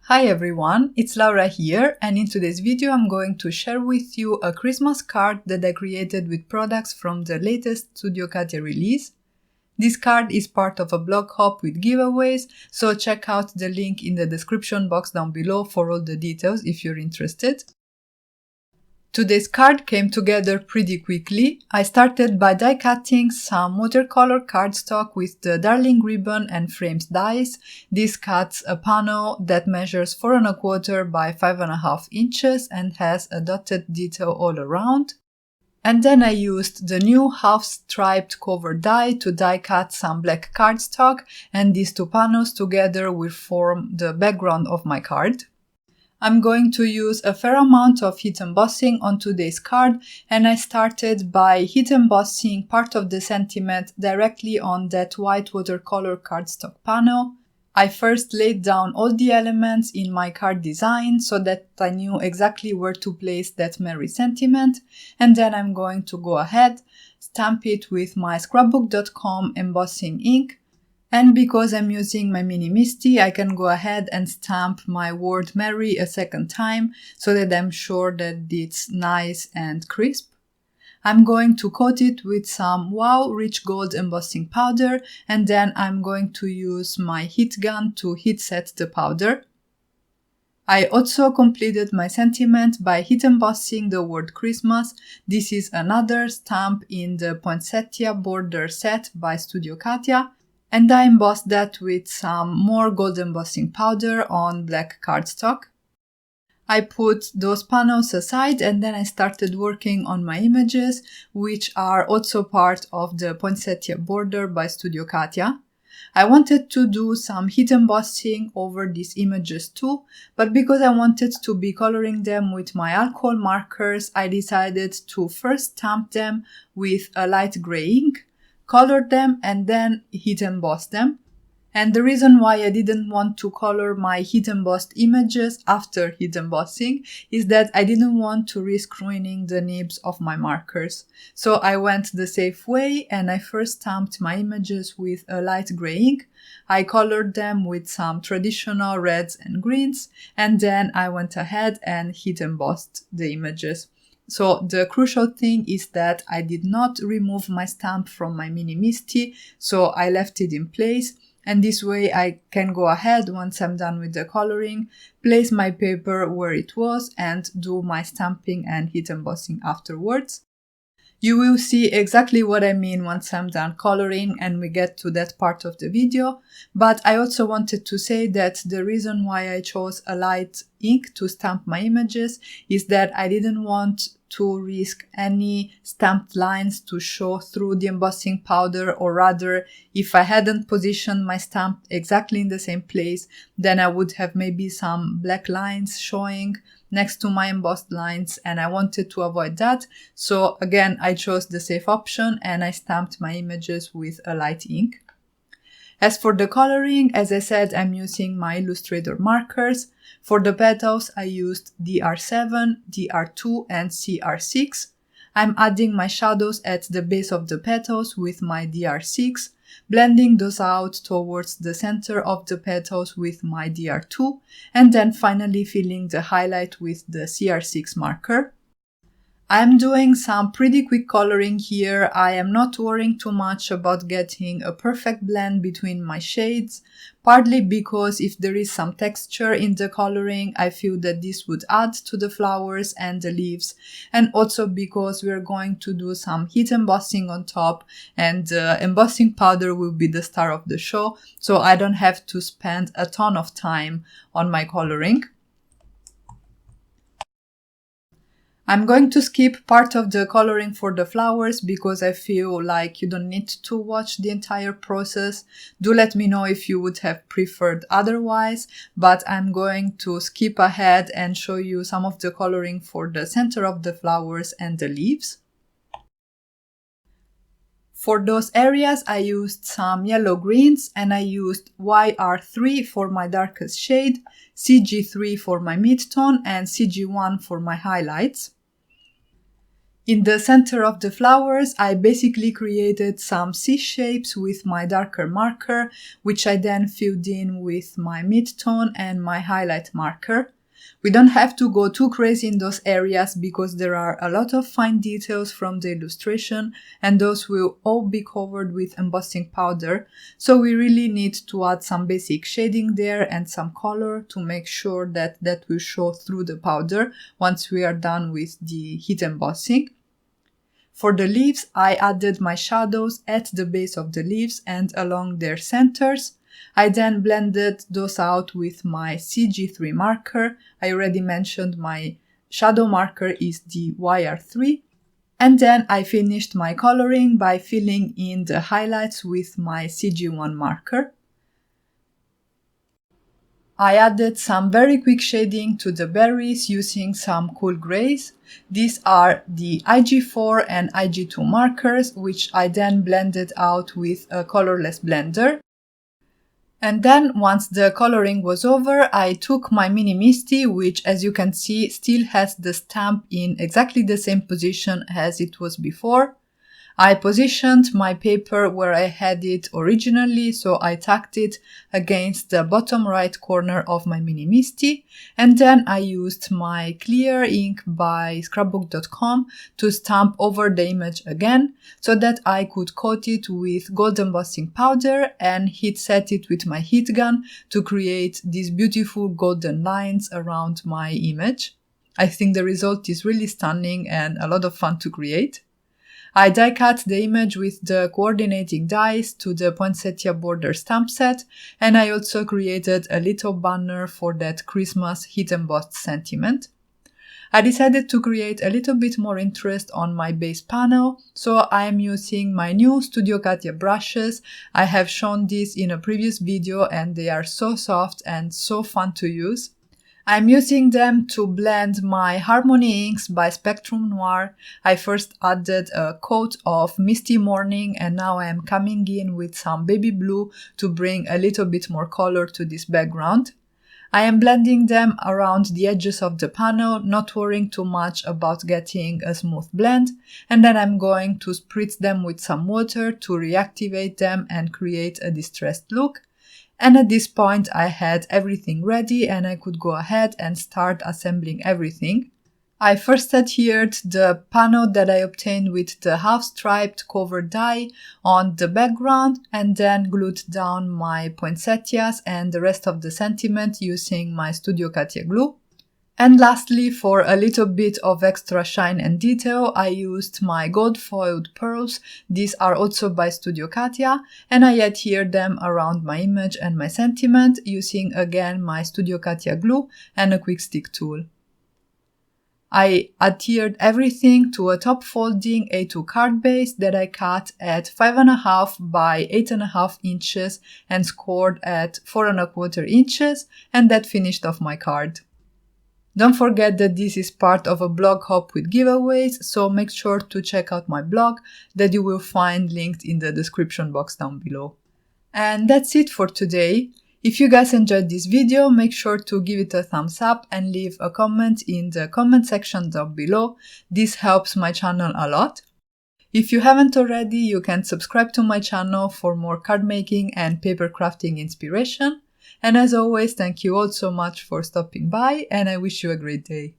Hi everyone, it's Laura here, and in today's video I'm going to share with you a Christmas card that I created with products from the latest Studio Katia release. This card is part of a blog hop with giveaways, so check out the link in the description box down below for all the details if you're interested. Today's card came together pretty quickly. I started by die cutting some watercolor cardstock with the Darling ribbon and frames dies. This cuts a panel that measures 4 1/4 by 5.5 inches and has a dotted detail all around. And then I used the new half-striped cover die to die cut some black cardstock, and these two panels together will form the background of my card. I'm going to use a fair amount of heat embossing on today's card, and I started by heat embossing part of the sentiment directly on that white watercolor cardstock panel. I first laid down all the elements in my card design so that I knew exactly where to place that merry sentiment, and then I'm going to go ahead, stamp it with my scrapbook.com embossing ink. And because I'm using my Mini Misty, I can go ahead and stamp my word Merry a second time so that I'm sure that it's nice and crisp. I'm going to coat it with some Wow Rich Gold embossing powder, and then I'm going to use my heat gun to heat set the powder. I also completed my sentiment by heat embossing the word Christmas. This is another stamp in the Poinsettia border set by Studio Katia. And I embossed that with some more gold embossing powder on black cardstock. I put those panels aside and then I started working on my images, which are also part of the Poinsettia border by Studio Katia. I wanted to do some heat embossing over these images too, but because I wanted to be coloring them with my alcohol markers, I decided to first stamp them with a light gray ink, color them, and then heat emboss them. And the reason why I didn't want to color my heat embossed images after heat embossing is that I didn't want to risk ruining the nibs of my markers. So I went the safe way and I first stamped my images with a light gray ink. I colored them with some traditional reds and greens, and then I went ahead and heat embossed the images. So the crucial thing is that I did not remove my stamp from my Mini Misty, so I left it in place, and this way I can go ahead once I'm done with the coloring, place my paper where it was and do my stamping and heat embossing afterwards. You will see exactly what I mean once I'm done coloring and we get to that part of the video, but I also wanted to say that the reason why I chose a light ink to stamp my images is that I didn't want to risk any stamped lines to show through the embossing powder, or rather, if I hadn't positioned my stamp exactly in the same place, then I would have maybe some black lines showing next to my embossed lines, and I wanted to avoid that. So again, I chose the safe option and I stamped my images with a light ink. As for the coloring, as I said, I'm using my Illustrator markers. For the petals, I used DR7, DR2 and CR6. I'm adding my shadows at the base of the petals with my DR6, blending those out towards the center of the petals with my DR2, and then finally filling the highlight with the CR6 marker. I'm doing some pretty quick coloring here. I am not worrying too much about getting a perfect blend between my shades, partly because if there is some texture in the coloring, I feel that this would add to the flowers and the leaves, and also because we're going to do some heat embossing on top, and the embossing powder will be the star of the show, so I don't have to spend a ton of time on my coloring. I'm going to skip part of the coloring for the flowers because I feel like you don't need to watch the entire process. Do let me know if you would have preferred otherwise, but I'm going to skip ahead and show you some of the coloring for the center of the flowers and the leaves. For those areas, I used some yellow greens and I used YR3 for my darkest shade, CG3 for my mid-tone and CG1 for my highlights. In the center of the flowers, I basically created some C shapes with my darker marker, which I then filled in with my mid-tone and my highlight marker. We don't have to go too crazy in those areas because there are a lot of fine details from the illustration and those will all be covered with embossing powder, so we really need to add some basic shading there and some color to make sure that that will show through the powder once we are done with the heat embossing. For the leaves, I added my shadows at the base of the leaves and along their centers. I then blended those out with my CG3 marker. I already mentioned my shadow marker is the YR3. And then I finished my coloring by filling in the highlights with my CG1 marker. I added some very quick shading to the berries using some cool grays. These are the IG4 and IG2 markers, which I then blended out with a colorless blender. And then once the coloring was over, I took my Mini Misty, which as you can see still has the stamp in exactly the same position as it was before. I positioned my paper where I had it originally, so I tacked it against the bottom right corner of my Mini Misty, and then I used my clear ink by scrapbook.com to stamp over the image again, so that I could coat it with gold embossing powder and heat set it with my heat gun to create these beautiful golden lines around my image. I think the result is really stunning and a lot of fun to create. I die cut the image with the coordinating dies to the Poinsettia border stamp set, and I also created a little banner for that Christmas heat embossed sentiment. I decided to create a little bit more interest on my base panel, so I am using my new Studio Katia brushes. I have shown this in a previous video and they are so soft and so fun to use. I'm using them to blend my Harmony inks by Spectrum Noir. I first added a coat of Misty Morning and now I am coming in with some baby blue to bring a little bit more color to this background. I am blending them around the edges of the panel, not worrying too much about getting a smooth blend, and then I'm going to spritz them with some water to reactivate them and create a distressed look. And at this point I had everything ready and I could go ahead and start assembling everything. I first adhered the panel that I obtained with the half-striped cover die on the background and then glued down my poinsettias and the rest of the sentiment using my Studio Katia glue. And lastly, for a little bit of extra shine and detail, I used my gold foiled pearls. These are also by Studio Katia, and I adhered them around my image and my sentiment using again my Studio Katia glue and a quick stick tool. I adhered everything to a top folding A2 card base that I cut at 5.5 by 8.5 inches and scored at 4.25 inches, and that finished off my card. Don't forget that this is part of a blog hop with giveaways, so make sure to check out my blog that you will find linked in the description box down below. And that's it for today. If you guys enjoyed this video, make sure to give it a thumbs up and leave a comment in the comment section down below. This helps my channel a lot. If you haven't already, you can subscribe to my channel for more card making and paper crafting inspiration. And as always, thank you all so much for stopping by and I wish you a great day.